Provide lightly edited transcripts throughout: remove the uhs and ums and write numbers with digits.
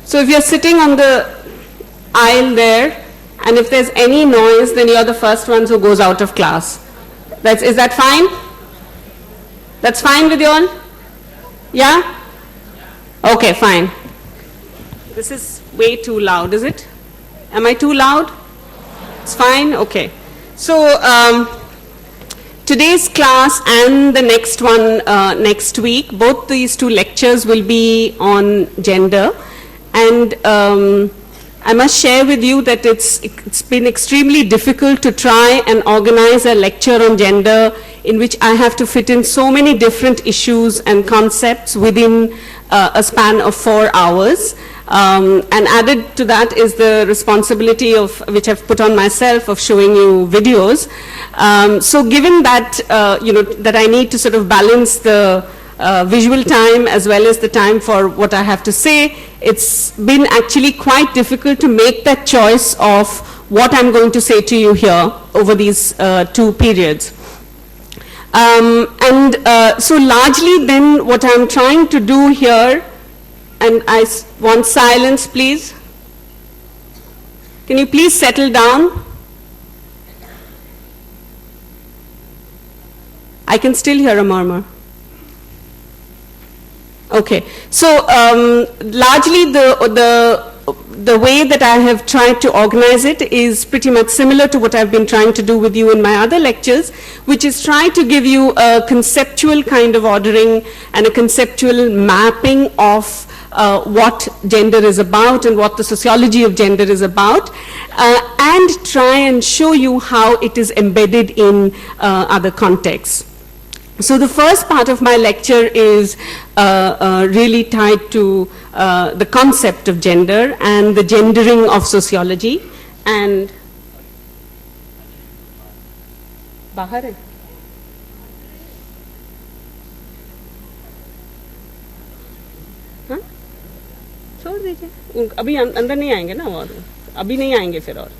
So if you're sitting on the aisle there, and if there's any noise, then you're the first ones who goes out of class. Is that fine? That's fine with you all? Yeah? Okay, fine. This is way too loud, is it? Am I too loud? It's fine? Okay. So today's class and the next one next week, both these two lectures will be on gender. And I must share with you that it's been extremely difficult to try and organize a lecture on gender in which I have to fit in so many different issues and concepts within a span of 4 hours. And added to that is the responsibility of which I've put on myself of showing you videos. So given that that I need to sort of balance the visual time as well as the time for what I have to say, it's been actually quite difficult to make that choice of what I'm going to say to you here over these 2 periods. So largely then what I'm trying to do here, and I want silence please. Can you please settle down? I can still hear a murmur. Okay, so largely the way that I have tried to organize it is pretty much similar to what I've been trying to do with you in my other lectures, which is try to give you a conceptual kind of ordering and a conceptual mapping of what gender is about and what the sociology of gender is about, and try and show you how it is embedded in other contexts. So the first part of my lecture is really tied to the concept of gender and the gendering of sociology. And बाहर है? हाँ? छोड़ दीजिए, अभी अंदर नहीं आएंगे ना, और अभी नहीं आएंगे फिर और.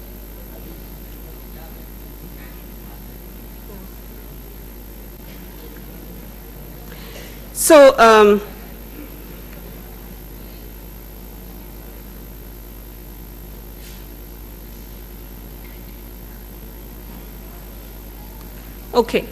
So, okay.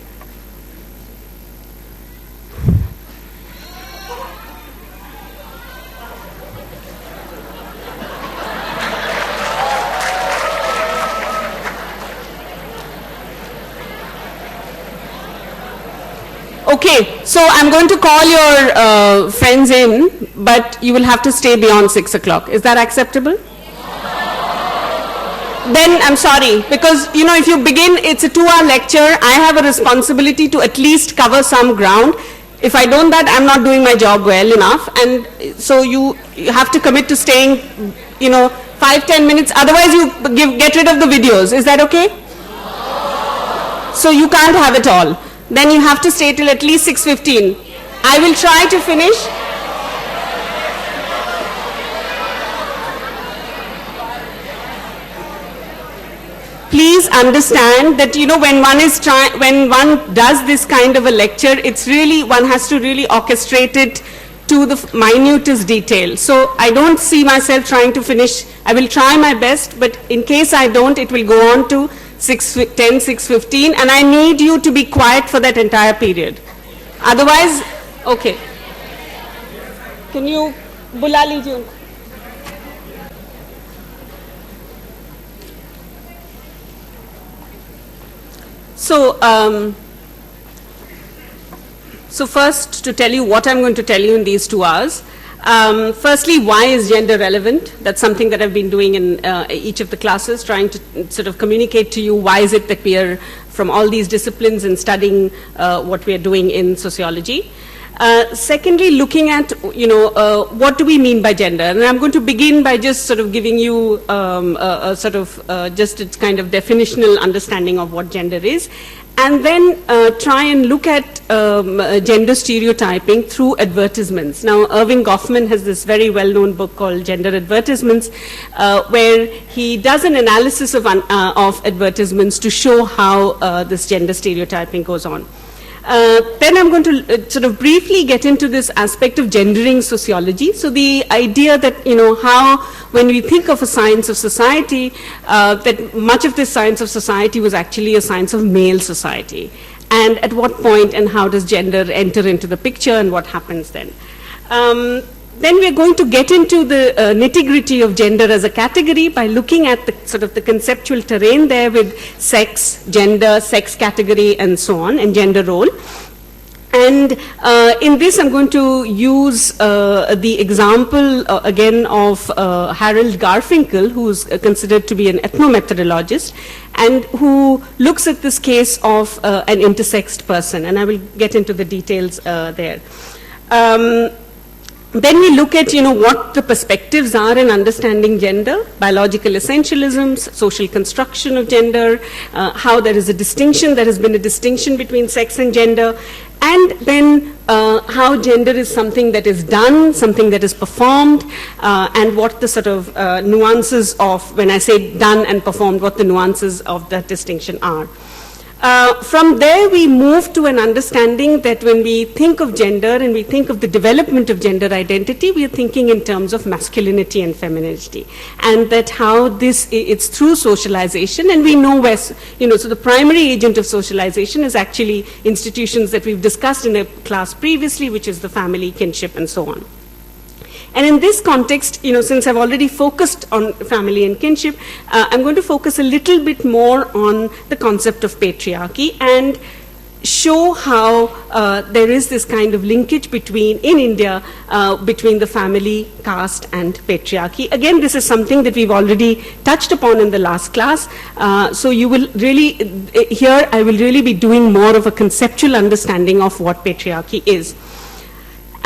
Okay, so I'm going to call your friends in, but you will have to stay beyond 6 o'clock. Is that acceptable? Then I'm sorry, because if you begin, it's a 2-hour lecture. I have a responsibility to at least cover some ground. If I don't that, I'm not doing my job well enough. And so you have to commit to staying, 5-10 minutes. Otherwise, you get rid of the videos. Is that okay? So you can't have it all. Then you have to stay till at least 6:15. I will try to finish. Please understand that when one does this kind of a lecture, it's really, one has to really orchestrate it to the minutest detail. So I don't see myself trying to finish. I will try my best, but in case I don't, it will go on to 6:10, 6:15, and I need you to be quiet for that entire period. Otherwise, okay. Can you बुला लीजिए उनको? So first, to tell you what I'm going to tell you in these 2 hours. Firstly, why is gender relevant? That's something that I've been doing in each of the classes, trying to sort of communicate to you why is it that we are from all these disciplines and studying what we are doing in sociology. Secondly, looking at, what do we mean by gender? And I'm going to begin by just sort of giving you just its kind of definitional understanding of what gender is. And then try and look at gender stereotyping through advertisements. Now, Irving Goffman has this very well-known book called Gender Advertisements, where he does an analysis of advertisements to show how this gender stereotyping goes on. Then I'm going to sort of briefly get into this aspect of gendering sociology. So the idea that, how when we think of a science of society, that much of this science of society was actually a science of male society. And at what point and how does gender enter into the picture and what happens then? Then we're going to get into the nitty-gritty of gender as a category by looking at the sort of the conceptual terrain there with sex, gender, sex category, and so on, and gender role. And in this, I'm going to use the example again of Harold Garfinkel, who is considered to be an ethnomethodologist, and who looks at this case of an intersexed person. And I will get into the details there. Then we look at, what the perspectives are in understanding gender, biological essentialisms, social construction of gender, how there is a distinction, there has been a distinction between sex and gender, and then how gender is something that is done, something that is performed, and what the sort of nuances of, when I say done and performed, what the nuances of that distinction are. From there, we move to an understanding that when we think of gender and we think of the development of gender identity, we are thinking in terms of masculinity and femininity, and that how it's through socialization, and we know where, so the primary agent of socialization is actually institutions that we've discussed in a class previously, which is the family, kinship, and so on. And in this context, since I've already focused on family and kinship, I'm going to focus a little bit more on the concept of patriarchy and show how there is this kind of linkage in India, between the family, caste, and patriarchy. Again, this is something that we've already touched upon in the last class. So you will really, here I will really be doing more of a conceptual understanding of what patriarchy is.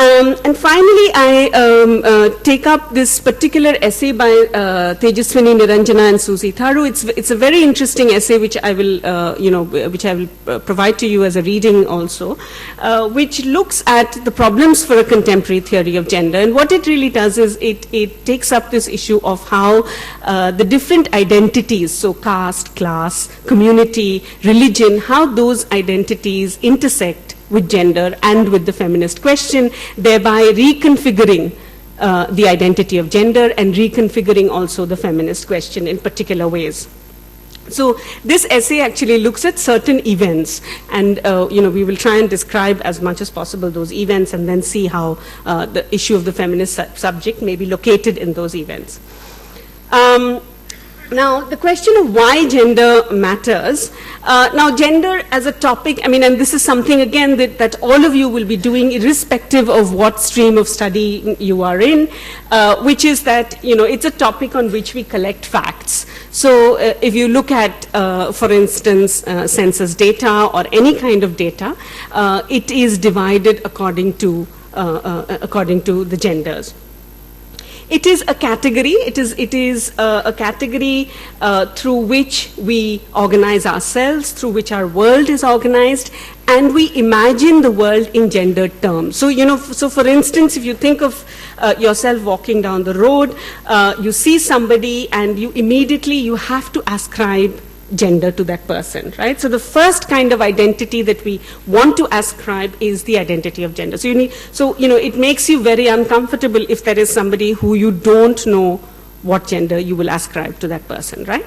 And finally, I take up this particular essay by Tejaswini Niranjana and Susie Tharu. It's a very interesting essay, which I will, provide to you as a reading also, which looks at the problems for a contemporary theory of gender. And what it really does is it takes up this issue of how the different identities, so caste, class, community, religion, how those identities intersect with gender and with the feminist question, thereby reconfiguring the identity of gender and reconfiguring also the feminist question in particular ways. So this essay actually looks at certain events, and we will try and describe as much as possible those events and then see how the issue of the feminist subject may be located in those events. Now, the question of why gender matters. Now, gender as a topic, and this is something, again, that all of you will be doing irrespective of what stream of study you are in, which is that, it's a topic on which we collect facts. So, if you look at, for instance, census data or any kind of data, it is divided according to the genders. It is a category. It is a category through which we organize ourselves, through which our world is organized, and we imagine the world in gendered terms. So, so for instance, if you think of yourself walking down the road, you see somebody, and you have to ascribe gender to that person, right? So the first kind of identity that we want to ascribe is the identity of gender. So it makes you very uncomfortable if there is somebody who you don't know what gender you will ascribe to that person, right?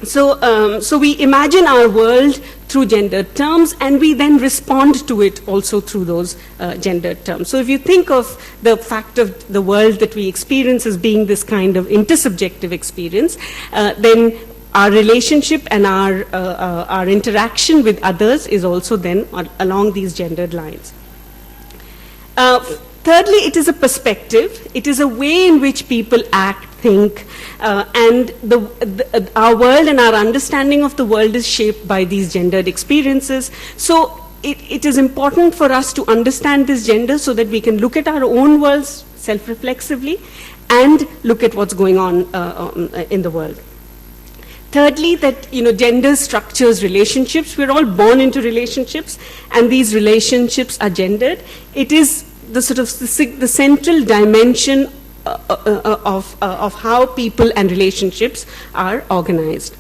So, so we imagine our world through gendered terms, and we then respond to it also through those gendered terms. So if you think of the fact of the world that we experience as being this kind of intersubjective experience, then our relationship and our interaction with others is also then along these gendered lines. Thirdly, it is a perspective. It is a way in which people act, think, and our world and our understanding of the world is shaped by these gendered experiences. So it is important for us to understand this gender so that we can look at our own worlds self-reflexively and look at what's going on in the world. Thirdly, that gender structures relationships. We're all born into relationships, and these relationships are gendered. It is the sort of the central dimension of how people and relationships are organized.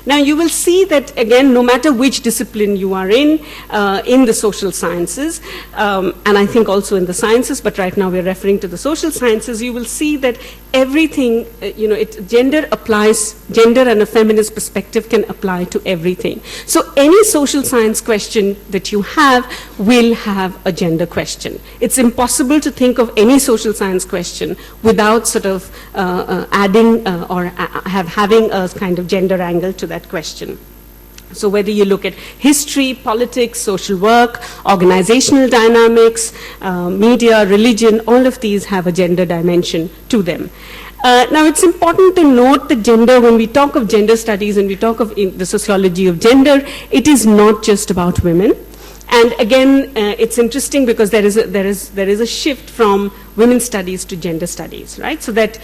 Now you will see that, again, no matter which discipline you are in the social sciences, and I think also in the sciences, but right now we're referring to the social sciences, you will see that everything, gender and a feminist perspective can apply to everything. So any social science question that you have will have a gender question. It's impossible to think of any social science question without sort of adding or having a kind of gender angle to that question. So whether you look at history, politics, social work, organizational dynamics, media, religion, all of these have a gender dimension to them. Now it's important to note that gender, when we talk of gender studies and we talk of the sociology of gender, it is not just about women. And again, it's interesting because there is a shift from women's studies to gender studies, right? So that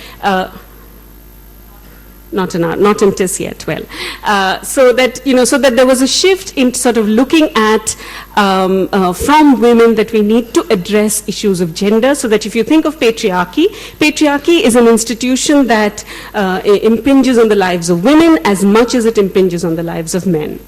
not in TIS yet. Well, so that there was a shift in sort of looking at from women that we need to address issues of gender. So that if you think of patriarchy is an institution that impinges on the lives of women as much as it impinges on the lives of men.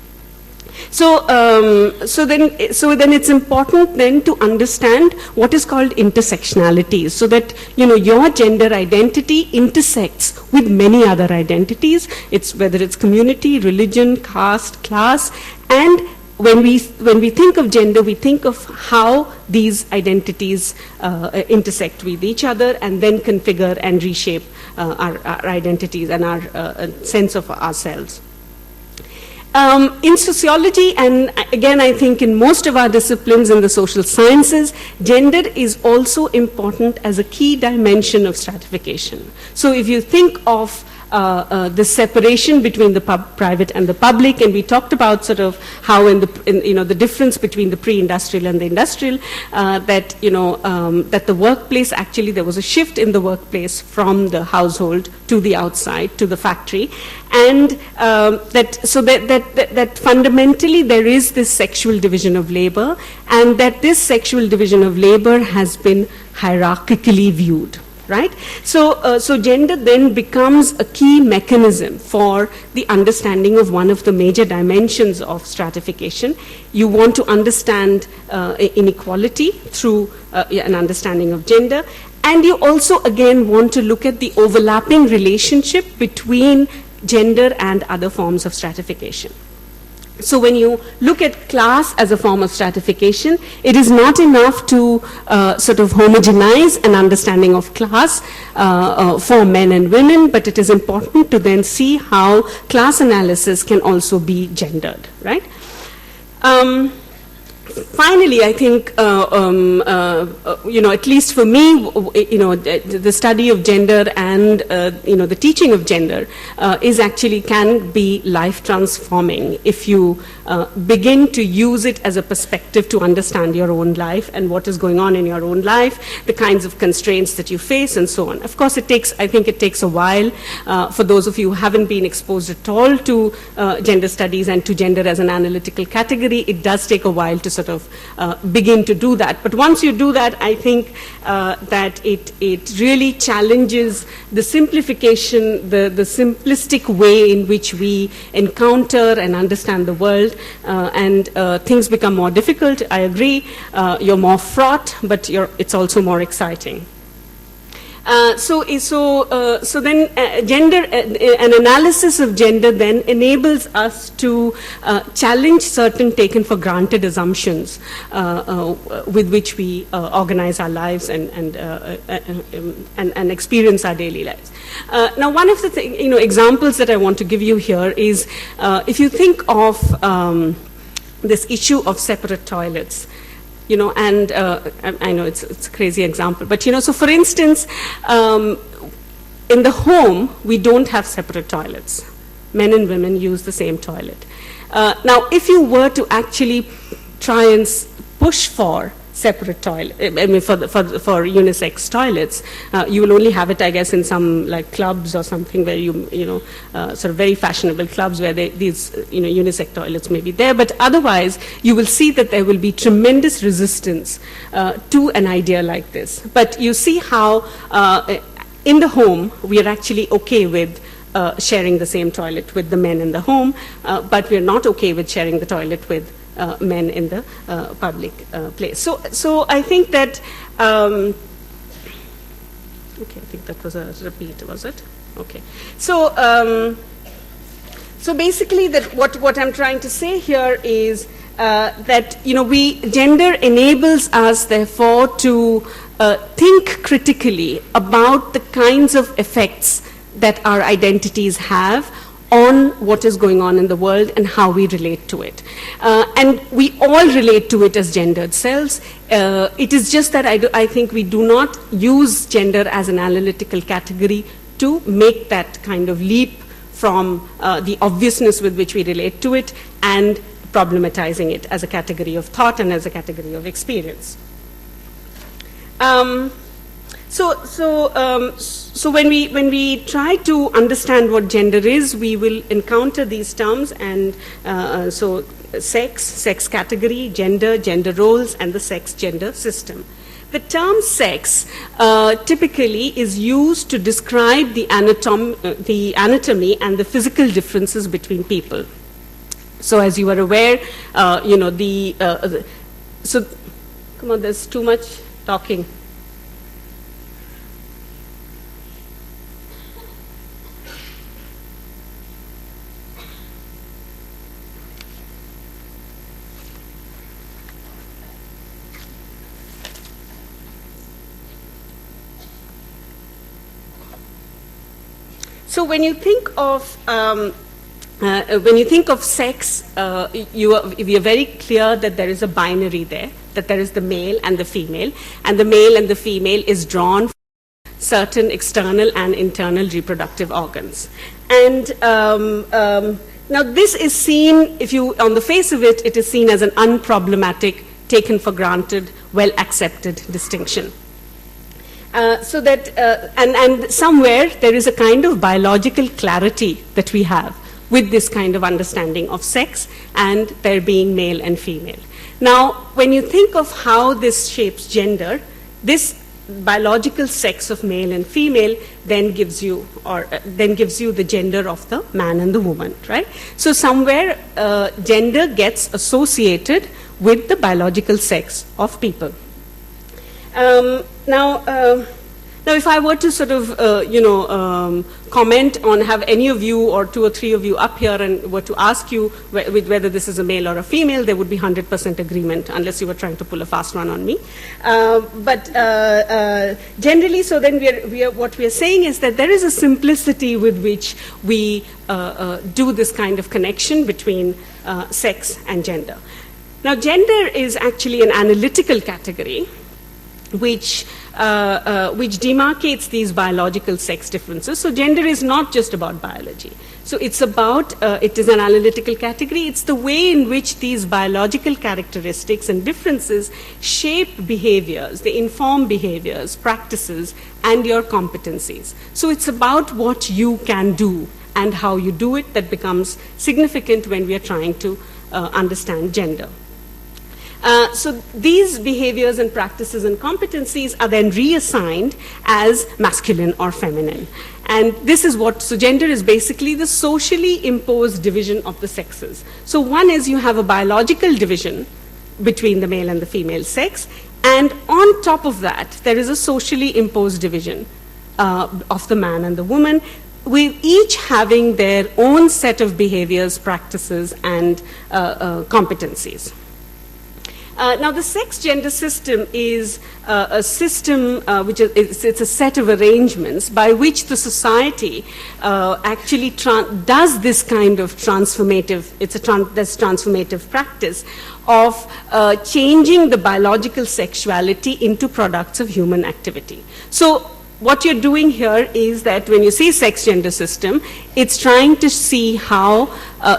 So then it's important then to understand what is called intersectionalities, so that your gender identity intersects with many other identities. It's whether it's community, religion, caste, class, and when we think of gender, we think of how these identities intersect with each other and then configure and reshape our identities and our sense of ourselves. In sociology, and again I think in most of our disciplines in the social sciences, gender is also important as a key dimension of stratification. So if you think of the separation between the private and the public, and we talked about sort of how the difference between the pre-industrial and the industrial, that the workplace, actually there was a shift in the workplace from the household to the outside, to the factory, and that fundamentally there is this sexual division of labor, and that this sexual division of labor has been hierarchically viewed. Right? So gender then becomes a key mechanism for the understanding of one of the major dimensions of stratification. You want to understand inequality through an understanding of gender, and you also again want to look at the overlapping relationship between gender and other forms of stratification. So when you look at class as a form of stratification, it is not enough to sort of homogenize an understanding of class for men and women, but it is important to then see how class analysis can also be gendered, right? Finally, I think, at least for me, the study of gender and, the teaching of gender can be life transforming if you begin to use it as a perspective to understand your own life and what is going on in your own life, the kinds of constraints that you face, and so on. Of course, I think it takes a while for those of you who haven't been exposed at all to gender studies and to gender as an analytical category. It does take a while to sort of begin to do that. But once you do that, I think that it really challenges the simplification, the simplistic way in which we encounter and understand the world, and things become more difficult. I agree. You're more fraught, but it's also more exciting. So then gender, an analysis of gender then enables us to challenge certain taken for granted assumptions with which we organize our lives and experience our daily lives. Now, one of the examples that I want to give you here is if you think of this issue of separate toilets. And I know it's a crazy example, but so for instance, in the home, we don't have separate toilets. Men and women use the same toilet. Now, if you were to actually try and push for separate toilet, I mean for unisex toilets, you will only have it, I guess, in some like clubs or something where sort of very fashionable clubs where these unisex toilets may be there. But otherwise, you will see that there will be tremendous resistance to an idea like this. But you see how in the home we are actually okay with sharing the same toilet with the men in the home, but we're not okay with sharing the toilet with men in the public place. So I think that, okay, I think that was a repeat, was it? Okay. So, so basically that what I'm trying to say here is that, gender enables us, therefore, to think critically about the kinds of effects that our identities have on what is going on in the world and how we relate to it. And we all relate to it as gendered selves. It is just that I think we do not use gender as an analytical category to make that kind of leap from the obviousness with which we relate to it and problematizing it as a category of thought and as a category of experience. So when we try to understand what gender is, we will encounter these terms, and so sex category, gender roles, and the sex-gender system. The term sex typically is used to describe the anatomy and the physical differences between people. So as you are aware, so come on, there's too much talking. So when you think of sex, we are very clear that there is a binary there, that there is the male and the female is drawn from certain external and internal reproductive organs. And now this is seen, on the face of it, it is seen as an unproblematic, taken for granted, well accepted distinction. So that, and somewhere there is a kind of biological clarity that we have with this kind of understanding of sex and there being male and female. Now, when you think of how this shapes gender, this biological sex of male and female then gives you the gender of the man and the woman, right? So somewhere gender gets associated with the biological sex of people. Now, if I were to sort of, comment on, have any of you or two or three of you up here and were to ask you whether this is a male or a female, there would be 100% agreement, unless you were trying to pull a fast one on me. But generally, so then what we are saying is that there is a simplicity with which we do this kind of connection between sex and gender. Now, gender is actually an analytical category which demarcates these biological sex differences. So gender is not just about biology. So it's about, it is an analytical category. It's the way in which these biological characteristics and differences shape behaviors, they inform behaviors, practices, and your competencies. So it's about what you can do and how you do it that becomes significant when we are trying to understand gender. So these behaviors and practices and competencies are then reassigned as masculine or feminine. And this is so gender is basically the socially imposed division of the sexes. So one is you have a biological division between the male and the female sex, and on top of that, there is a socially imposed division of the man and the woman, with each having their own set of behaviors, practices, and competencies. Now, the sex-gender system is a system which is it's a set of arrangements by which the society actually does this kind of transformative, this transformative practice of changing the biological sexuality into products of human activity. So what you're doing here is that when you see sex-gender system, it's trying to see how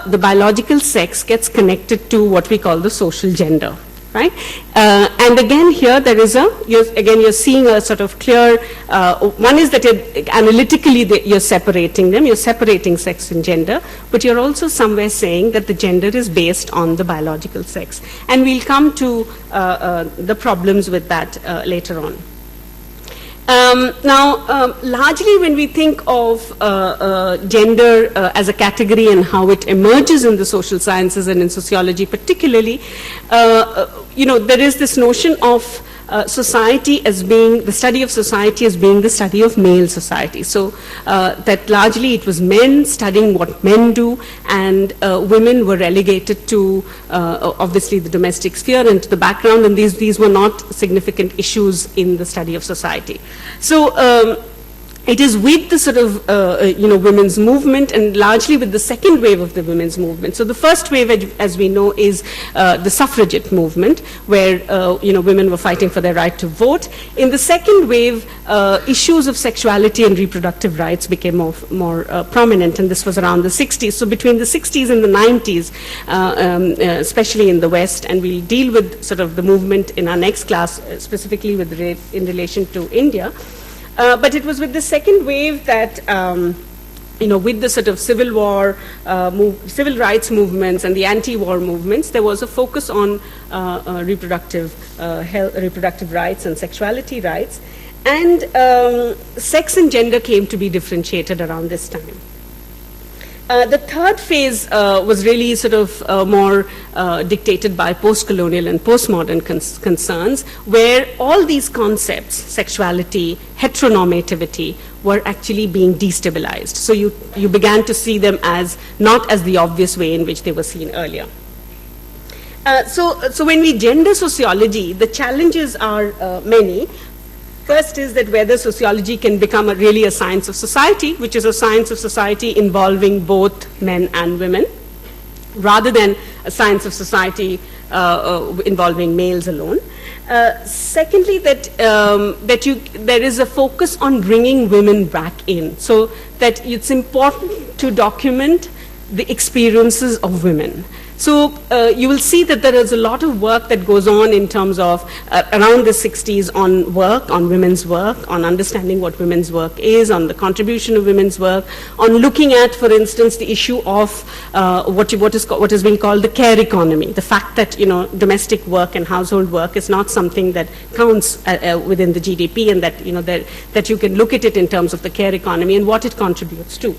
the biological sex gets connected to what we call the social gender. Right? And again here there is you're seeing a sort of clear, one is that analytically you're separating them, you're separating sex and gender, but you're also somewhere saying that the gender is based on the biological sex. And we'll come to the problems with that later on. Largely when we think of gender as a category and how it emerges in the social sciences and in sociology particularly, there is this notion of society as being, the study of society as being the study of male society. So that largely it was men studying what men do, and women were relegated to obviously the domestic sphere and to the background, and these were not significant issues in the study of society. So it is with the sort of, women's movement, and largely with the second wave of the women's movement. So the first wave, as we know, is the suffragette movement, where, women were fighting for their right to vote. In the second wave, issues of sexuality and reproductive rights became more prominent, and this was around the 60s. So between the 60s and the 90s, especially in the West, and we'll deal with sort of the movement in our next class, specifically in relation to India. But it was with the second wave that, with the sort of civil war, civil rights movements and the anti-war movements, there was a focus on reproductive rights and sexuality rights. And sex and gender came to be differentiated around this time. The third phase was really sort of more dictated by post-colonial and postmodern concerns, where all these concepts, sexuality, heteronormativity, were actually being destabilized. So you began to see them as not as the obvious way in which they were seen earlier. So when we gender sociology, the challenges are many. First is that whether sociology can become really a science of society, which is a science of society involving both men and women, rather than a science of society involving males alone. Secondly, that there is a focus on bringing women back in, so that it's important to document the experiences of women. So you will see that there is a lot of work that goes on in terms of around the 60s on work, on women's work, on understanding what women's work is, on the contribution of women's work, on looking at, for instance, the issue of what is being called the care economy, the fact that domestic work and household work is not something that counts within the GDP, and that that you can look at it in terms of the care economy and what it contributes to.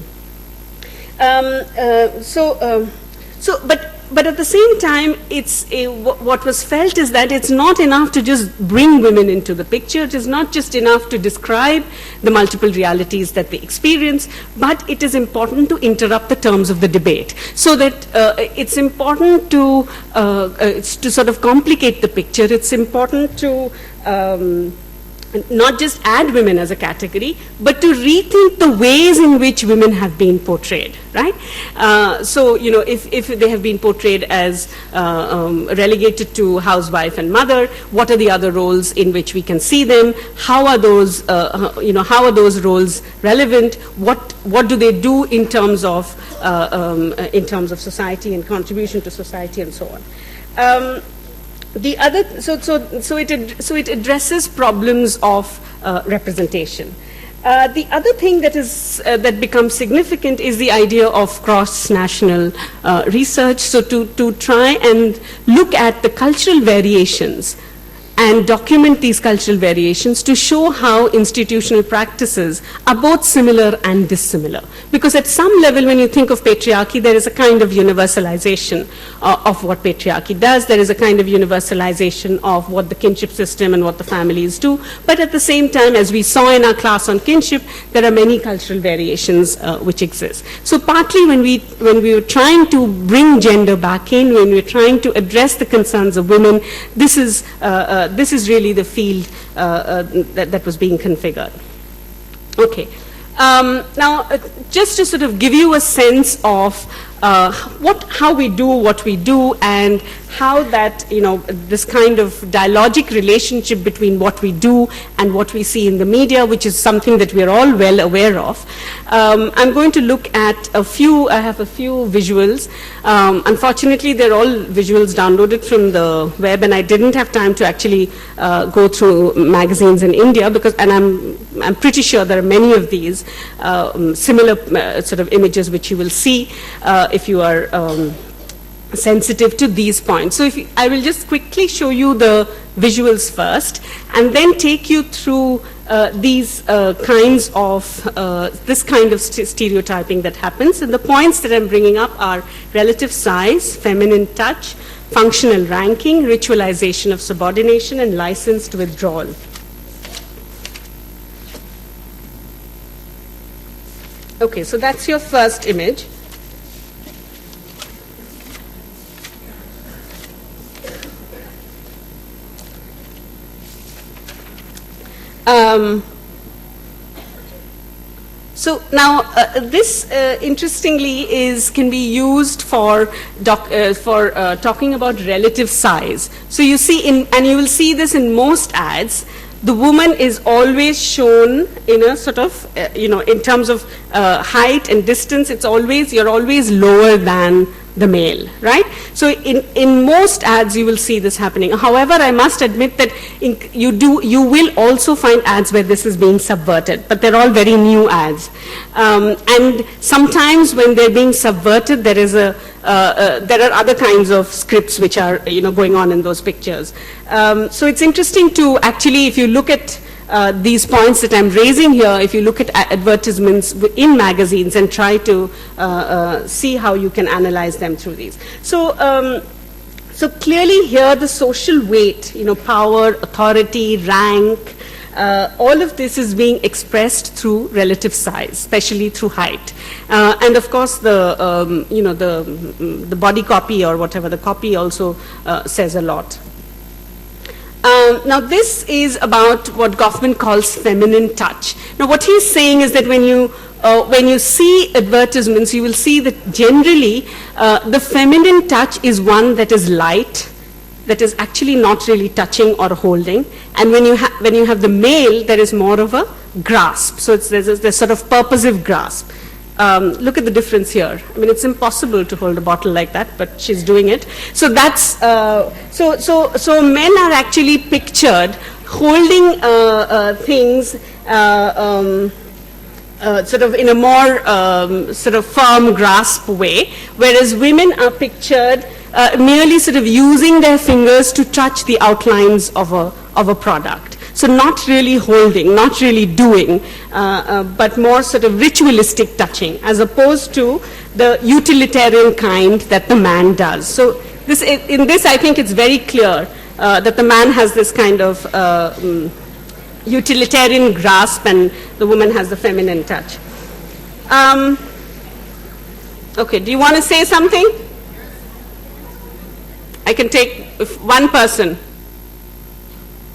But at the same time, what was felt is that it's not enough to just bring women into the picture. It is not just enough to describe the multiple realities that they experience, but it is important to interrupt the terms of the debate. So that it's important to sort of complicate the picture. It's important to not just add women as a category, but to rethink the ways in which women have been portrayed, right? So, if they have been portrayed as relegated to housewife and mother, what are the other roles in which we can see them? How are those, how are those roles relevant? What do they do in terms of society and contribution to society and so on? The other, so it addresses problems of representation. The other thing that becomes significant is the idea of cross-national research. So to try and look at the cultural variations and document these cultural variations to show how institutional practices are both similar and dissimilar. Because at some level, when you think of patriarchy, there is a kind of universalization of what patriarchy does. There is a kind of universalization of what the kinship system and what the families do. But at the same time, as we saw in our class on kinship, there are many cultural variations which exist. So partly when we were trying to bring gender back in, when we were trying to address the concerns of women, this is really the field that was being configured. Okay. Now, just to sort of give you a sense of how we do what we do, and how that, this kind of dialogic relationship between what we do and what we see in the media, which is something that we're all well aware of. I'm going to look at I have a few visuals. Unfortunately, they're all visuals downloaded from the web, and I didn't have time to actually go through magazines in India, and I'm pretty sure there are many of these similar sort of images which you will see if you are sensitive to these points. So I will just quickly show you the visuals first, and then take you through these kinds of, this kind of stereotyping that happens. And the points that I'm bringing up are relative size, feminine touch, functional ranking, ritualization of subordination, and licensed withdrawal. Okay, so that's your first image. So now this interestingly can be used for talking about relative size. So you see and you will see this in most ads. The woman is always shown in a sort of, in terms of height and distance, you're always lower than the male, right? So in most ads you will see this happening. However, I must admit that you will also find ads where this is being subverted, but they're all very new ads. And sometimes when they're being subverted, there are other kinds of scripts which are going on in those pictures. So it's interesting to actually, if you look at these points that I'm raising here, if you look at advertisements in magazines and try to see how you can analyze them through these. So, so clearly here the social weight, power, authority, rank, all of this is being expressed through relative size, especially through height. And of course the, the body copy or whatever, the copy also says a lot. Now this is about what Goffman calls feminine touch. Now what he's saying is that when you see advertisements, you will see that generally the feminine touch is one that is light, that is actually not really touching or holding. And when you have the male, there is more of a grasp. So there's this sort of purposive grasp. Look at the difference here. I mean, it's impossible to hold a bottle like that, but she's doing it. So that's so men are actually pictured holding things sort of in a more sort of firm grasp way, whereas women are pictured merely sort of using their fingers to touch the outlines of a product. So not really holding, not really doing, but more sort of ritualistic touching, as opposed to the utilitarian kind that the man does. So in this, I think it's very clear that the man has this kind of utilitarian grasp and the woman has the feminine touch. Okay, do you want to say something? I can take one person.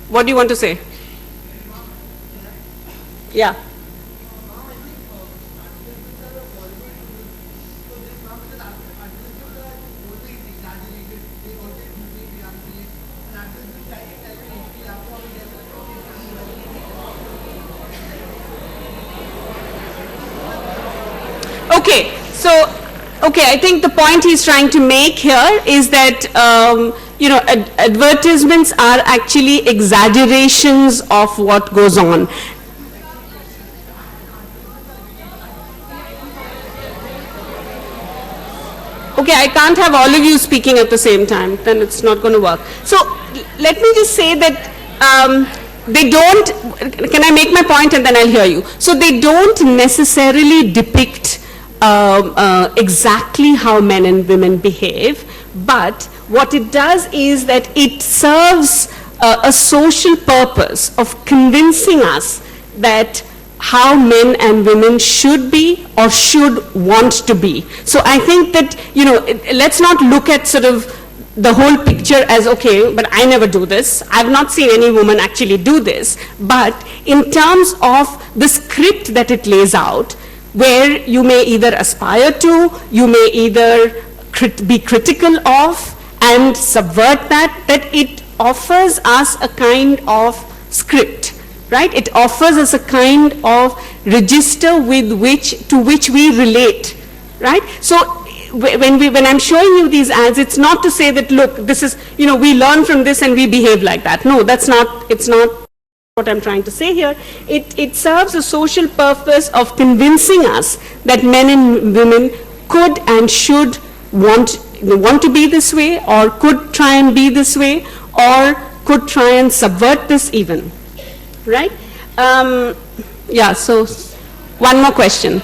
What do you want to say? Yeah. Okay, I think the point he's trying to make here is that advertisements are actually exaggerations of what goes on. Okay, I can't have all of you speaking at the same time, then it's not going to work. So let me just say that they don't, can I make my point and then I'll hear you. So they don't necessarily depict exactly how men and women behave, but what it does is that it serves a social purpose of convincing us that how men and women should be or should want to be. So I think that, let's not look at sort of the whole picture as, okay, but I never do this. I've not seen any woman actually do this. But in terms of the script that it lays out, where you may either aspire to, you may either be critical of and subvert that it offers us a kind of script, right? It offers us a kind of register to which we relate, right? So when I'm showing you these ads, it's not to say that, look, this is, we learn from this and we behave like that. No, it's not what I'm trying to say here. It serves a social purpose of convincing us that men and women could and should want to be this way, or could try and be this way, or could try and subvert this even, right? Yeah, so one more question.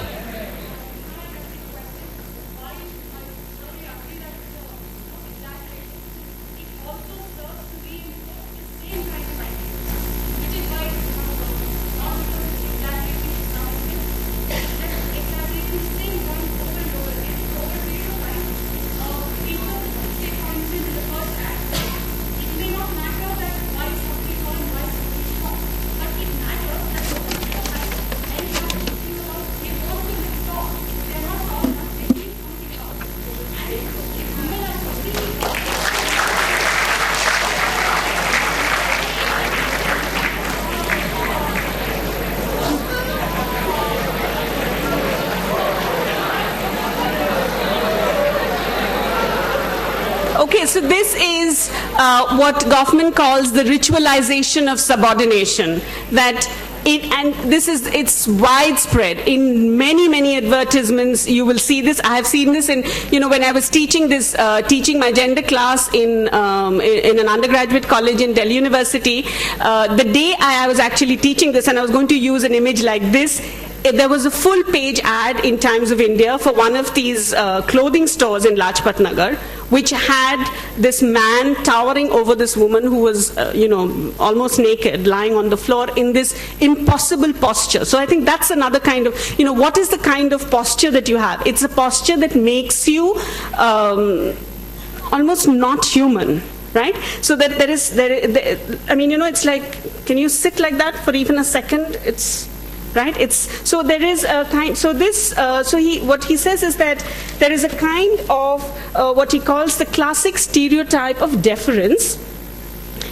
Okay, so this is what Goffman calls the ritualization of subordination. It's widespread in many advertisements. You will see this. I have seen this in, when I was teaching my gender class in an undergraduate college in Delhi University. The day I was actually teaching this, and I was going to use an image like this. There was a full page ad in Times of India for one of these clothing stores in Lajpat Nagar, which had this man towering over this woman who was, almost naked, lying on the floor in this impossible posture. So I think that's another kind of, what is the kind of posture that you have? It's a posture that makes you almost not human. Right? So that it's like, can you sit like that for even a second? Right? So there is a kind. So this. What he says is that there is a kind of what he calls the classic stereotype of deference,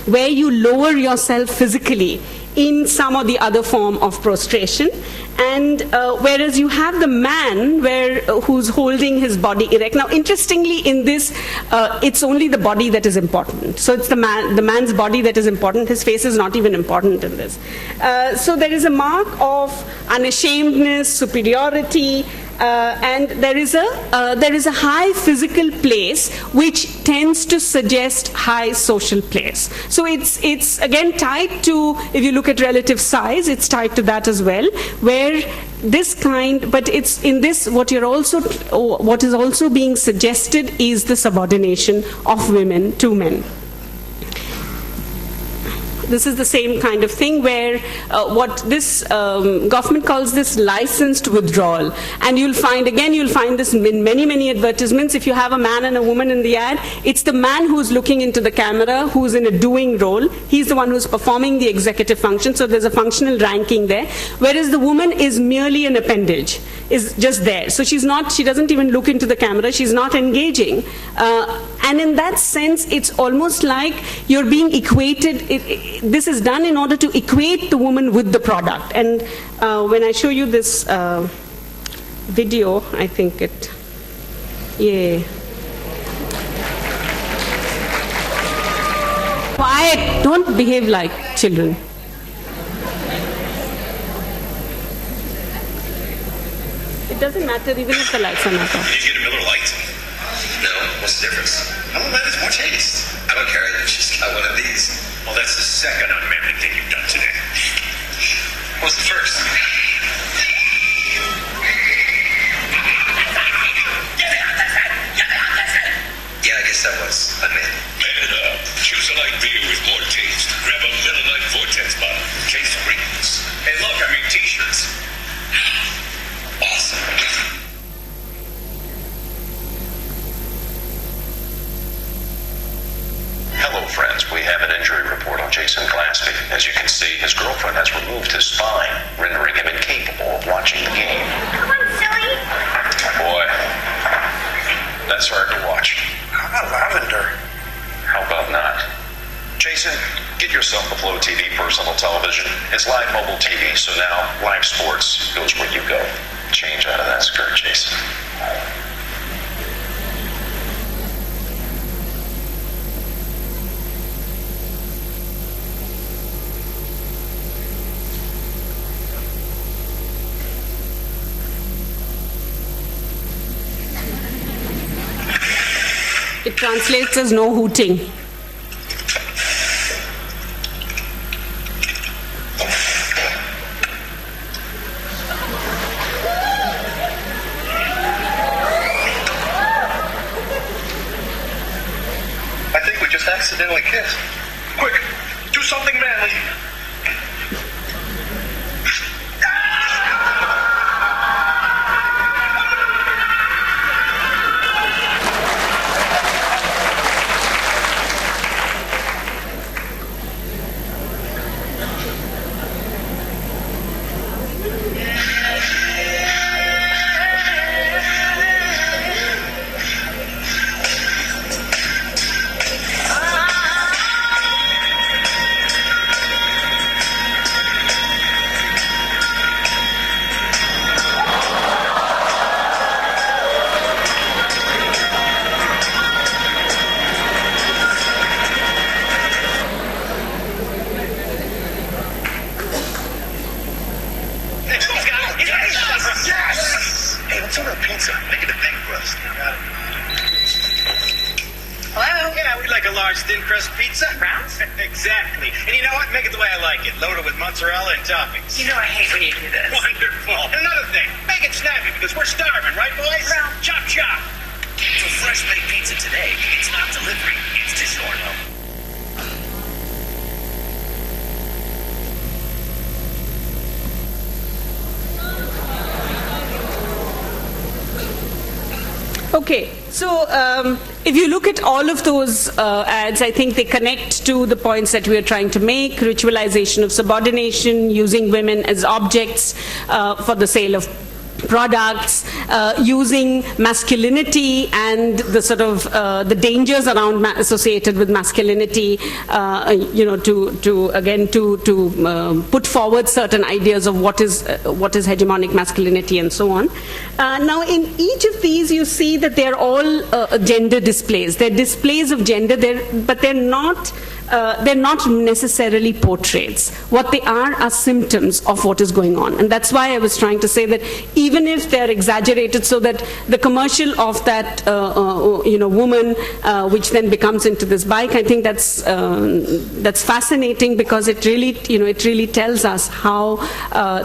where you lower yourself physically in some or the other form of prostration, and whereas you have the man who's holding his body erect. Now, interestingly, in this, it's only the body that is important. So it's the man's body that is important. His face is not even important in this. So there is a mark of unashamedness, superiority, and there is a high physical place which tends to suggest high social place. So it's again tied to, if you look at relative size, it's tied to that as well, where this kind, but it's in this, what is also being suggested is the subordination of women to men. This is the same kind of thing where what this Goffman calls this licensed withdrawal. And you'll find this in many advertisements. If you have a man and a woman in the ad, it's the man who's looking into the camera, who's in a doing role. He's the one who's performing the executive function, so there's a functional ranking there. Whereas the woman is merely an appendage, is just there. So she doesn't even look into the camera, she's not engaging. And in that sense, it's almost like you're being equated. This is done in order to equate the woman with the product. And when I show you this video, I think Quiet, don't behave like children. It doesn't matter even if the lights are not off. Did you get a Miller Lite? No, what's the difference? How about it's more taste? I don't care, she's got one of these. Well, that's the second unmanly thing you've done today. What's the first? Yeah, I guess that was unmanly. Man it up. Choose a light beer with more taste. Grab a Miller Lite Vortex bottle. Case greens. Hey, look, I mean t-shirts. Awesome. Hello, friends. We have an injury report on Jason Glaspie. As you can see, his girlfriend has removed his spine, rendering him incapable of watching the game. Come on, silly. Boy, that's hard to watch. How about lavender? How about not? Jason, get yourself a Flow TV personal television. It's live mobile TV, so now live sports goes where you go. Change out of that skirt, Jason. It translates as no hooting. accidentally kiss. Quick, do something manly. Thin crust pizza? Rounds? Exactly. And you know what? Make it the way I like it. Loaded with mozzarella and toppings. You know I hate when you do this. Wonderful. And another thing. Make it snappy because we're starving, right, boys? Round. Chop, chop. For fresh baked pizza today, it's not delivery, it's DiGiorno. Okay, so if you look at all of those ads, I think they connect to the points that we are trying to make: ritualization of subordination, using women as objects for the sale of products, using masculinity and the sort of the dangers around associated with masculinity, to put forward certain ideas of what is hegemonic masculinity and so on. Now, in each of these, you see that they're all gender displays. They're displays of gender, but they're not necessarily portraits. What they are symptoms of what is going on. And that's why I was trying to say that even if they're exaggerated, so that the commercial of that woman, which then becomes into this bike, I think that's fascinating, because it really tells us how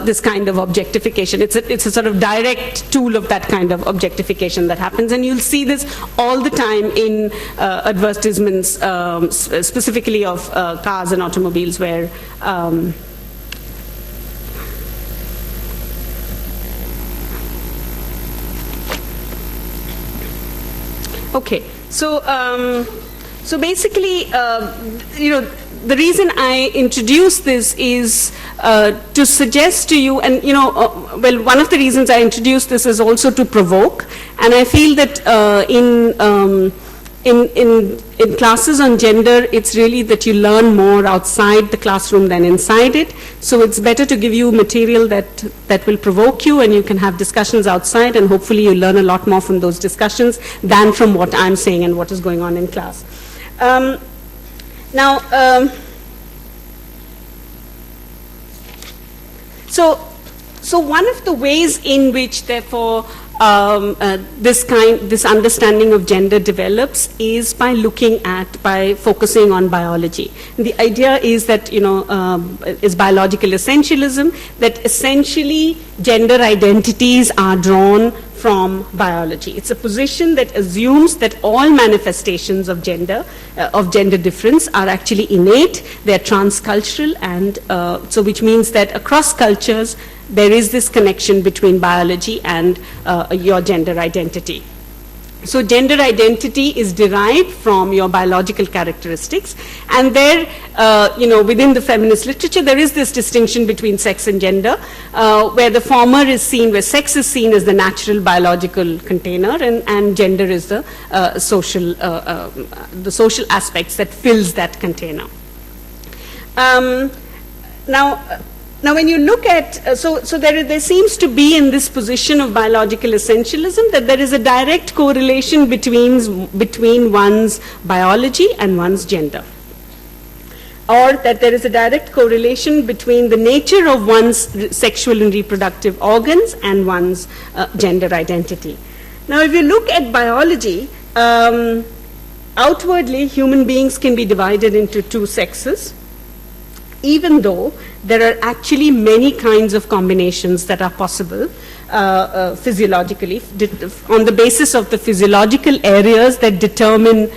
this kind of objectification, it's a sort of direct tool of that kind of objectification that happens. And you'll see this all the time in advertisements, specifically of cars and automobiles, where okay, so basically, the reason I introduced this is to suggest to you, and one of the reasons I introduced this is also to provoke, and I feel that in classes on gender, it's really that you learn more outside the classroom than inside it. So it's better to give you material that will provoke you, and you can have discussions outside, and hopefully you learn a lot more from those discussions than from what I'm saying and what is going on in class. So one of the ways in which, therefore, this understanding of gender develops is by focusing on biology. And the idea is that, is biological essentialism, that essentially gender identities are drawn from biology. It's a position that assumes that all manifestations of gender difference are actually innate, they're transcultural, and so which means that across cultures there is this connection between biology and your gender identity. So gender identity is derived from your biological characteristics, and there, within the feminist literature, there is this distinction between sex and gender, where the former is seen, where sex is seen as the natural biological container, and gender is the social aspects that fills that container. Now, when you look at, there seems to be in this position of biological essentialism that there is a direct correlation between one's biology and one's gender. Or that there is a direct correlation between the nature of one's sexual and reproductive organs and one's gender identity. Now, if you look at biology, outwardly, human beings can be divided into two sexes. even though there are actually many kinds of combinations that are possible physiologically, on the basis of the physiological areas that determine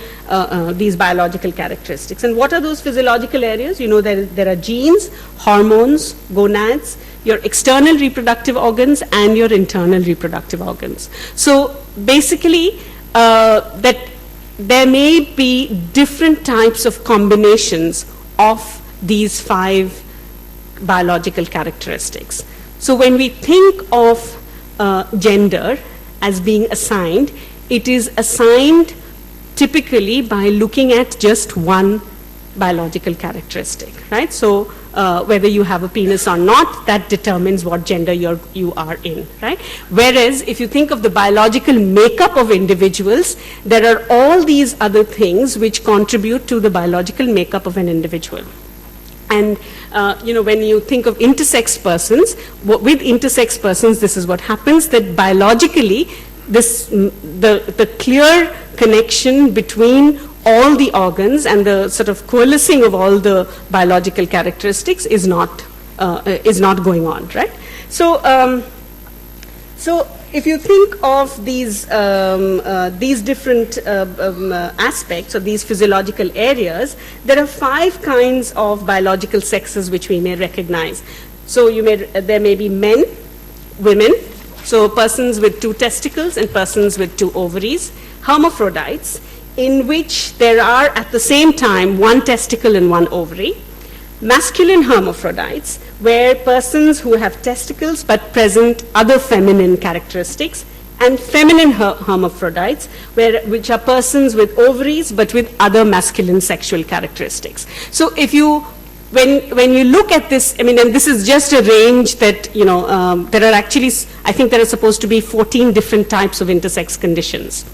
these biological characteristics. And what are those physiological areas? You know, there are genes, hormones, gonads, your external reproductive organs, and your internal reproductive organs. So basically, that there may be different types of combinations of these 5 biological characteristics. So when we think of gender as being assigned, it is assigned typically by looking at just one biological characteristic, right? So whether you have a penis or not, that determines what gender you are in, right? Whereas if you think of the biological makeup of individuals, there are all these other things which contribute to the biological makeup of an individual. And you know, when you think of intersex persons, with intersex persons, this is what happens, that biologically, the clear connection between all the organs and the sort of coalescing of all the biological characteristics is not going on, right? So, so if you think of these different aspects of these physiological areas, there are 5 kinds of biological sexes which we may recognize. So there may be men, women, so persons with 2 testicles and persons with 2 ovaries, hermaphrodites, in which there are at the same time 1 testicle and 1 ovary, masculine hermaphrodites, where persons who have testicles but present other feminine characteristics, and feminine hermaphrodites, which are persons with ovaries but with other masculine sexual characteristics. So if you, when you look at this, I mean, and this is just a range that, you know, there are actually, I think there are supposed to be 14 different types of intersex conditions.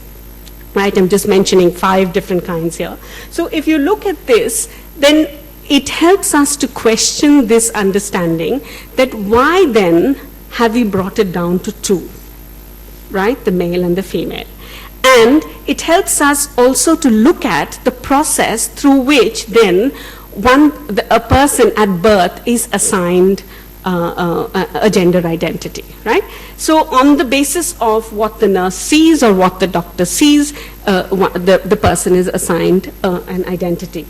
Right, I'm just mentioning 5 different kinds here. So if you look at this, then it helps us to question this understanding that why then have we brought it down to 2, right, the male and the female. And it helps us also to look at the process through which then a person at birth is assigned a gender identity, right? So on the basis of what the nurse sees or what the doctor sees, the person is assigned an identity.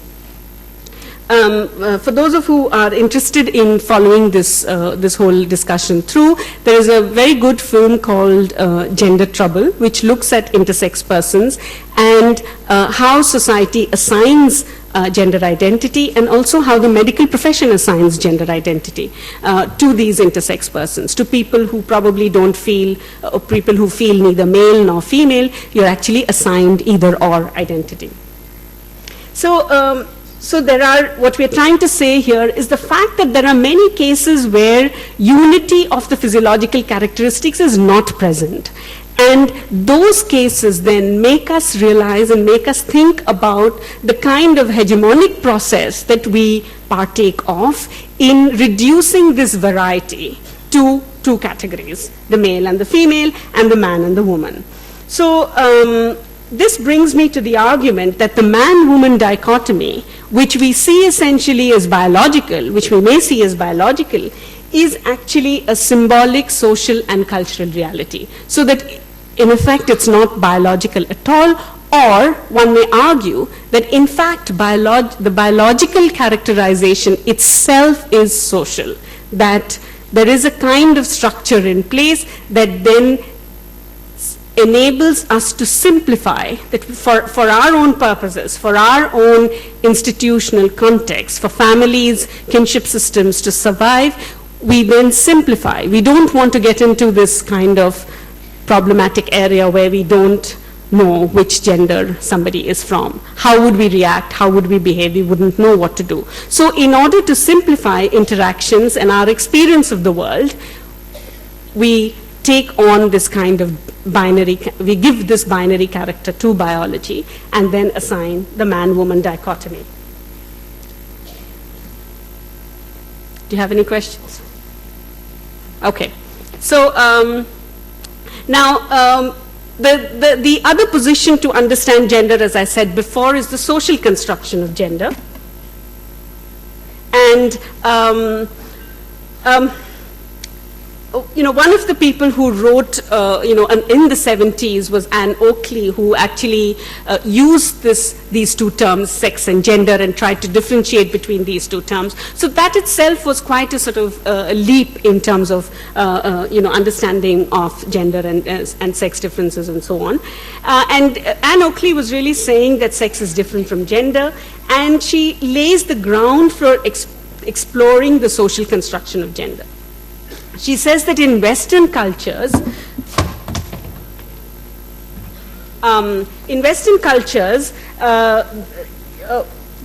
For those of who are interested in following this whole discussion through, there is a very good film called Gender Trouble, which looks at intersex persons and how society assigns gender identity, and also how the medical profession assigns gender identity to these intersex persons, to people who probably don't feel, or people who feel neither male nor female. You're actually assigned either or identity. So, so there are, what we're trying to say here is the fact that there are many cases where unity of the physiological characteristics is not present. And those cases then make us realize and make us think about the kind of hegemonic process that we partake of in reducing this variety to 2 categories, the male and the female, and the man and the woman. So this brings me to the argument that the man-woman dichotomy, which we see essentially as biological, which we may see as biological, is actually a symbolic, social, and cultural reality. So that, in effect, it's not biological at all, or one may argue that, in fact, the biological characterization itself is social, that there is a kind of structure in place that then enables us to simplify, that for our own purposes, for our own institutional context, for families, kinship systems to survive, we then simplify. We don't want to get into this kind of problematic area where we don't know which gender somebody is from. How would we react? How would we behave? We wouldn't know what to do. So in order to simplify interactions and our experience of the world, we take on this kind of binary, we give this binary character to biology and then assign the man-woman dichotomy. Do you have any questions? Okay. So now the other position to understand gender, as I said before, is the social construction of gender. And one of the people who wrote, in the 70s was Anne Oakley, who actually used these two terms, sex and gender, and tried to differentiate between these two terms. So that itself was quite a sort of a leap in terms of, understanding of gender and sex differences and so on. And Anne Oakley was really saying that sex is different from gender, and she lays the ground for exploring the social construction of gender. She says that in Western cultures,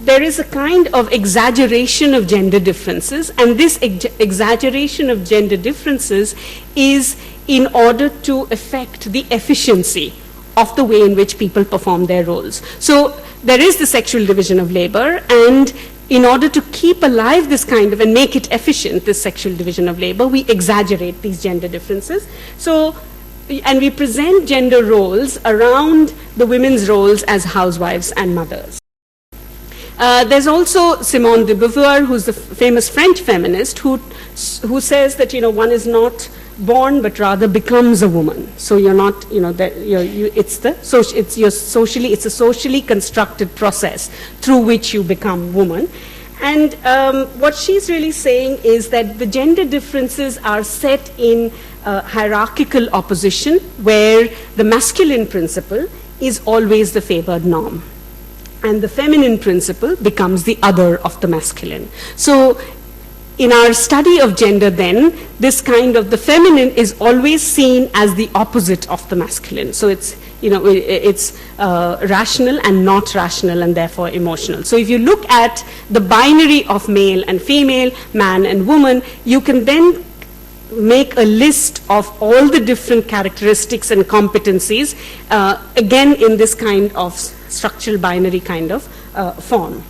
there is a kind of exaggeration of gender differences, and this exaggeration of gender differences is in order to affect the efficiency of the way in which people perform their roles. So there is the sexual division of labor, and in order to keep alive this kind of, and make it efficient, this sexual division of labor, we exaggerate these gender differences. So, and we present gender roles around the women's roles as housewives and mothers. There's also Simone de Beauvoir, who's the famous French feminist, who says that, one is not born, but rather becomes a woman. So you're not, it's a socially constructed process through which you become woman. And what she's really saying is that the gender differences are set in hierarchical opposition, where the masculine principle is always the favored norm, and the feminine principle becomes the other of the masculine. So in our study of gender then, this kind of the feminine is always seen as the opposite of the masculine. So it's, it's rational and not rational, and therefore emotional. So if you look at the binary of male and female, man and woman, you can then make a list of all the different characteristics and competencies, again in this kind of structural binary kind of form.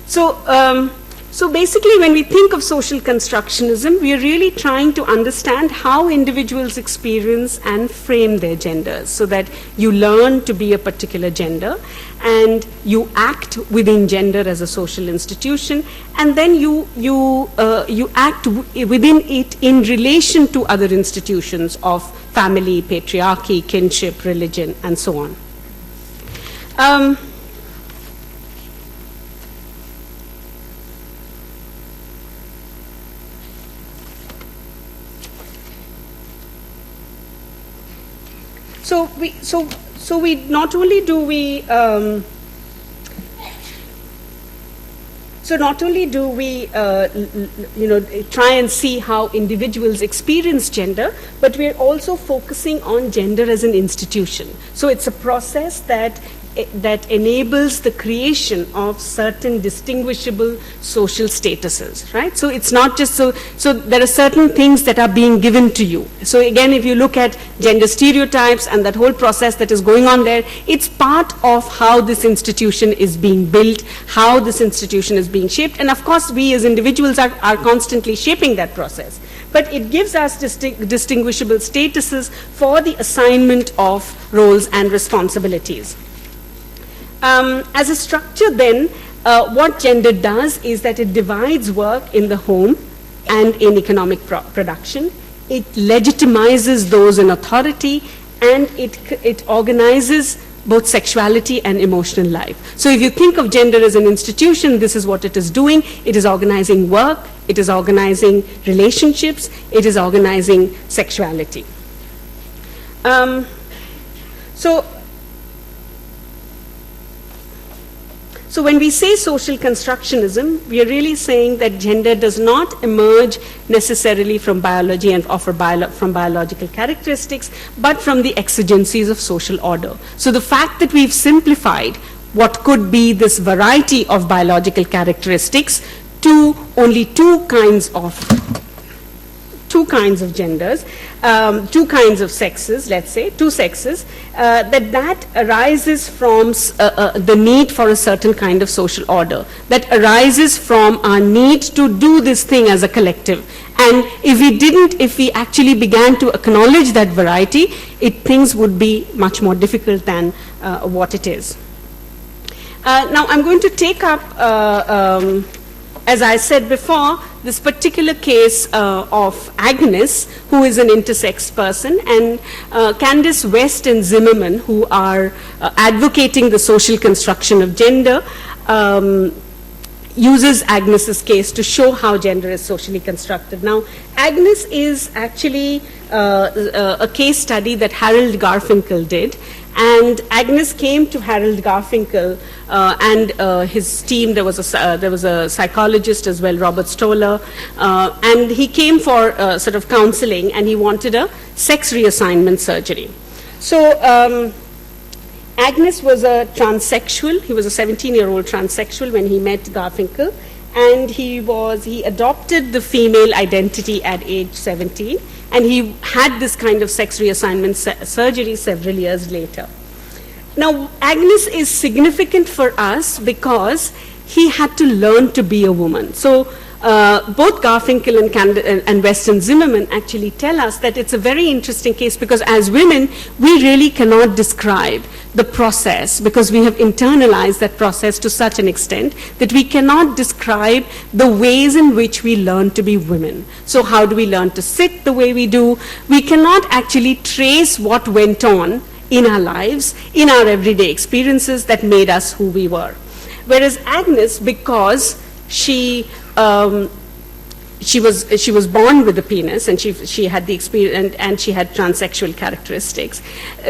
So basically, when we think of social constructionism, we are really trying to understand how individuals experience and frame their genders, so that you learn to be a particular gender, and you act within gender as a social institution, and then you act within it in relation to other institutions of family, patriarchy, kinship, religion, and so on. So we not only do we try and see how individuals experience gender, but we're also focusing on gender as an institution. So it's a process that enables the creation of certain distinguishable social statuses, right? So it's not just so there are certain things that are being given to you. So again, if you look at gender stereotypes and that whole process that is going on there, it's part of how this institution is being built, how this institution is being shaped, and of course we as individuals are constantly shaping that process. But it gives us distinguishable statuses for the assignment of roles and responsibilities. As a structure then, what gender does is that it divides work in the home and in economic production. It legitimizes those in authority, and it organizes both sexuality and emotional life. So if you think of gender as an institution, this is what it is doing. It is organizing work, it is organizing relationships, it is organizing sexuality. So when we say social constructionism, we are really saying that gender does not emerge necessarily from biology and from biological characteristics, but from the exigencies of social order. So the fact that we've simplified what could be this variety of biological characteristics to only two kinds of genders, two kinds of sexes, let's say, two sexes, that arises from the need for a certain kind of social order, that arises from our need to do this thing as a collective. And if we actually began to acknowledge that variety, things would be much more difficult than what it is. Now, I'm going to take up, as I said before, this particular case of Agnes, who is an intersex person, and Candice West and Zimmerman, who are advocating the social construction of gender, uses Agnes's case to show how gender is socially constructed. Now, Agnes is actually a case study that Harold Garfinkel did, and Agnes came to Harold Garfinkel and his team. There was a psychologist as well, Robert Stoller, and he came for sort of counseling, and he wanted a sex reassignment surgery. So Agnes was a transsexual. He was a 17-year-old transsexual when he met Garfinkel, and he adopted the female identity at age 17, and he had this kind of sex reassignment surgery several years later. Now, Agnes is significant for us because he had to learn to be a woman. So both Garfinkel and West and Zimmerman actually tell us that it's a very interesting case, because as women, we really cannot describe the process, because we have internalized that process to such an extent that we cannot describe the ways in which we learn to be women. So how do we learn to sit the way we do? We cannot actually trace what went on in our lives, in our everyday experiences that made us who we were. Whereas Agnes, because she was born with a penis, and she had the experience, and she had transsexual characteristics.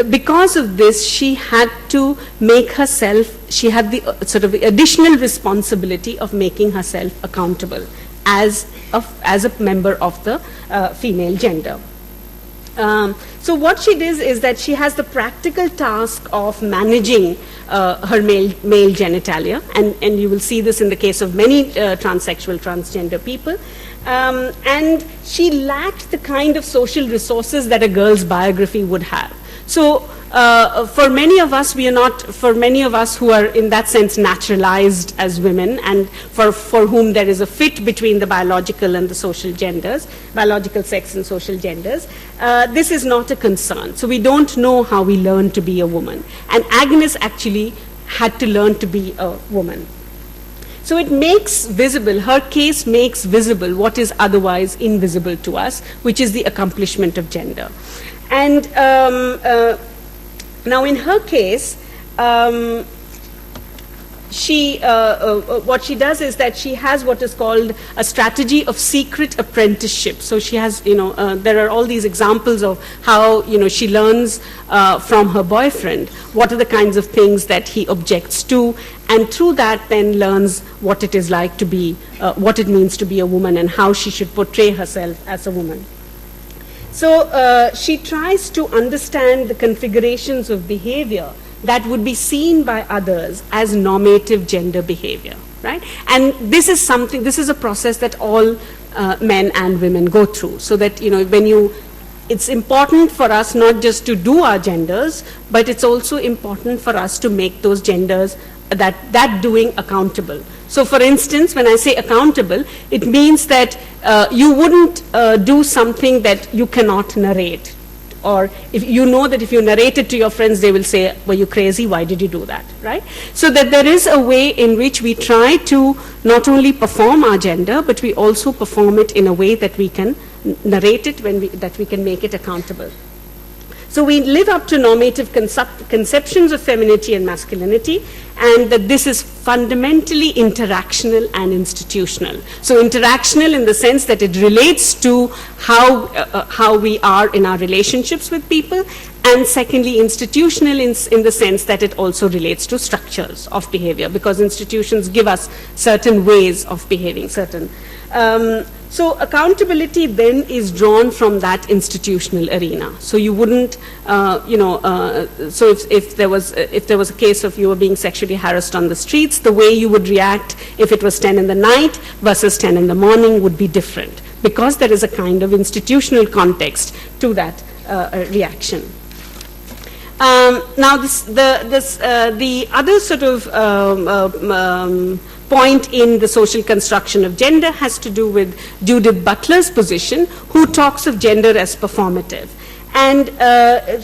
Because of this, she had to make herself, she had the sort of additional responsibility of making herself accountable as a member of the female gender. So what she does is that she has the practical task of managing her male genitalia, and you will see this in the case of many transsexual, transgender people. And she lacked the kind of social resources that a girl's biography would have. So for many of us, for many of us who are in that sense naturalized as women, and for whom there is a fit between the biological and the social genders, biological sex and social genders, this is not a concern. So we don't know how we learn to be a woman. And Agnes actually had to learn to be a woman. So it makes visible, her case makes visible what is otherwise invisible to us, which is the accomplishment of gender. And now in her case, what she does is that she has what is called a strategy of secret apprenticeship. So she has, there are all these examples of how, she learns from her boyfriend what are the kinds of things that he objects to, and through that then learns what it is like to be, what it means to be a woman, and how she should portray herself as a woman. So she tries to understand the configurations of behavior that would be seen by others as normative gender behavior, right? And this is a process that all men and women go through. So that, it's important for us not just to do our genders, but it's also important for us to make those genders, that doing accountable. So for instance, when I say accountable, it means that you wouldn't do something that you cannot narrate. Or if you know that if you narrate it to your friends, they will say, were you crazy? Why did you do that? Right? So that there is a way in which we try to not only perform our gender, but we also perform it in a way that we can narrate it, that we can make it accountable. So we live up to normative conceptions of femininity and masculinity, and that this is fundamentally interactional and institutional. So interactional in the sense that it relates to how we are in our relationships with people, and secondly institutional in the sense that it also relates to structures of behavior, because institutions give us certain ways of behaving, certain. So accountability then is drawn from that institutional arena. So you wouldn't, so if there was a case of you were being sexually harassed on the streets, the way you would react if it was 10 in the night versus 10 in the morning would be different, because there is a kind of institutional context to that reaction. Now the other sort of point in the social construction of gender has to do with Judith Butler's position, who talks of gender as performative. And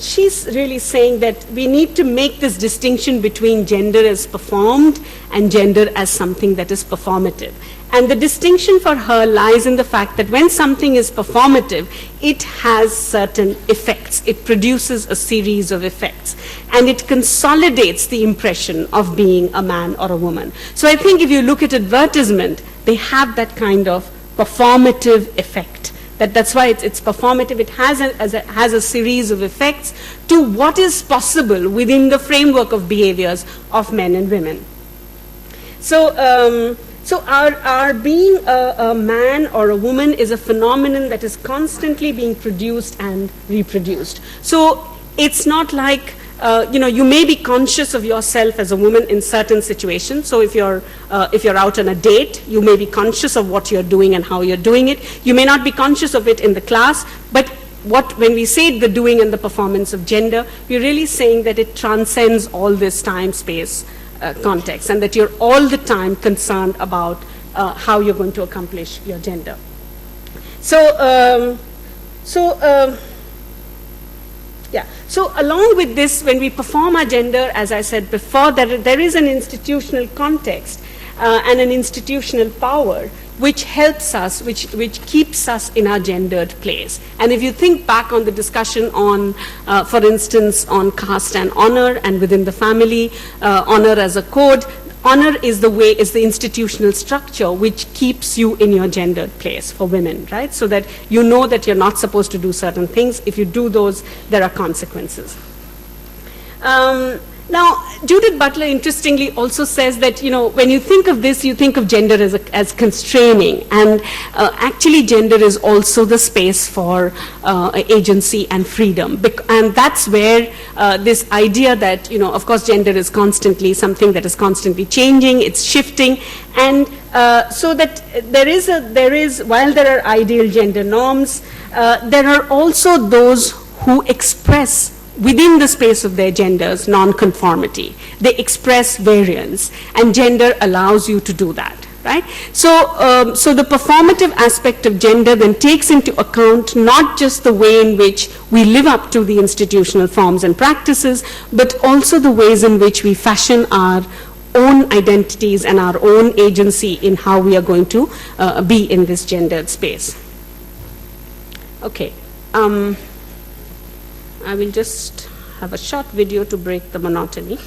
she's really saying that we need to make this distinction between gender as performed and gender as something that is performative. And the distinction for her lies in the fact that when something is performative, it has certain effects. It produces a series of effects. And it consolidates the impression of being a man or a woman. So I think if you look at advertisement, they have that kind of performative effect. That's why it's performative. It has a series of effects to what is possible within the framework of behaviors of men and women. So, so our being a man or a woman is a phenomenon that is constantly being produced and reproduced. So it's not like, you may be conscious of yourself as a woman in certain situations. So if you're out on a date, you may be conscious of what you're doing and how you're doing it. You may not be conscious of it in the class, but when we say the doing and the performance of gender, we're really saying that it transcends all this time, space, context, and that you're all the time concerned about how you're going to accomplish your gender. So, So along with this, when we perform our gender, as I said before, there is an institutional context and an institutional power which helps us, which keeps us in our gendered place. And if you think back on the discussion on, for instance, on caste and honor, and within the family, honor as a code, honor is the institutional structure which keeps you in your gendered place for women, right? So that you know that you're not supposed to do certain things. If you do those, there are consequences. Now, Judith Butler interestingly also says that, when you think of this, you think of gender as constraining. And actually, gender is also the space for agency and freedom. And that's where this idea that, of course, gender is constantly something that is constantly changing, it's shifting. And so that while there are ideal gender norms, there are also those who express within the space of their genders non-conformity. They express variance, and gender allows you to do that, right? So, so the performative aspect of gender then takes into account not just the way in which we live up to the institutional forms and practices, but also the ways in which we fashion our own identities and our own agency in how we are going to be in this gendered space. Okay. I will just have a short video to break the monotony.